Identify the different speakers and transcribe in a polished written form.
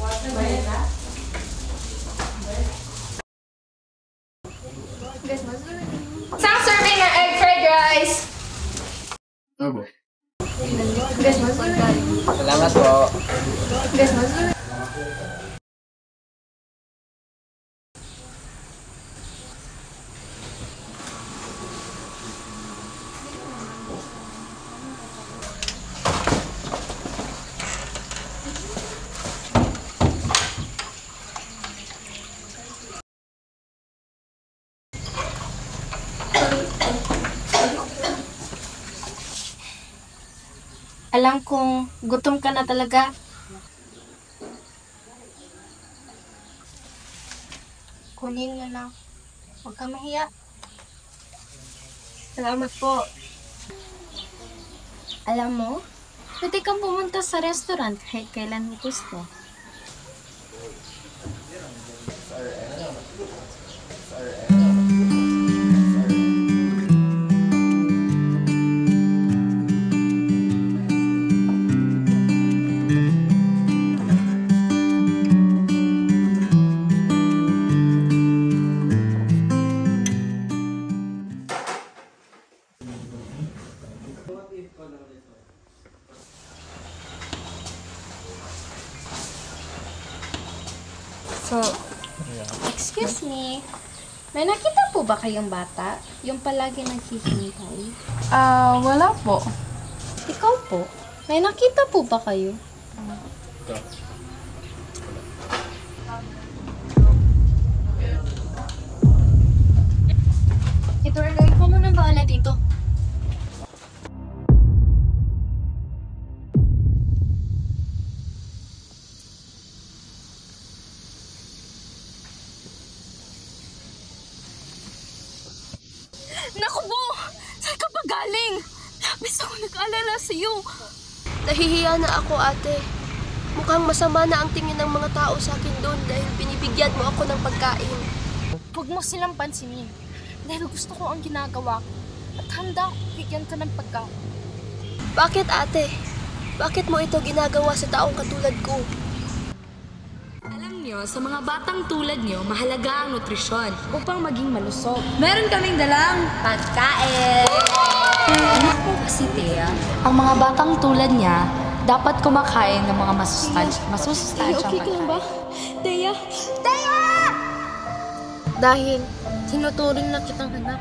Speaker 1: Isang serving ng egg fried rice.
Speaker 2: Ano?
Speaker 3: Salamat po.
Speaker 1: Alam kong gutom ka na talaga. Kunin mo na. Huwag kang mahiya. Salamat po. Alam mo, pwede kang pumunta sa restaurant kahit kailan mo gusto. So, excuse me, may nakita po ba kayong bata? Yung palagi naghihintay?
Speaker 4: Wala po.
Speaker 1: Ikaw po, may nakita po ba kayo? Ito rin, ikaw mo nang bahala dito.
Speaker 4: Naku po! Saan ka pa galing? Labis ako nag-alala sa'yo.
Speaker 5: Nahihiya na ako, ate. Mukhang masama na ang tingin ng mga tao sa akin doon dahil binibigyan mo ako ng pagkain.
Speaker 4: Huwag mo silang pansinin. Dahil gusto ko ang ginagawa ko. At handa ako bigyan ka ng pagkain.
Speaker 5: Bakit, ate? Bakit mo ito ginagawa sa taong katulad ko?
Speaker 6: Alam nyo, sa mga batang tulad nyo, mahalaga ang nutrisyon upang maging malusog. Meron kaming dalang pagkain! Anak ko kasi, Thea, ang mga batang tulad niya, dapat kumakain ng mga masusustansyang
Speaker 5: Okay ka lang ba? Teya?
Speaker 1: Dahil tinuturing na kitang anak.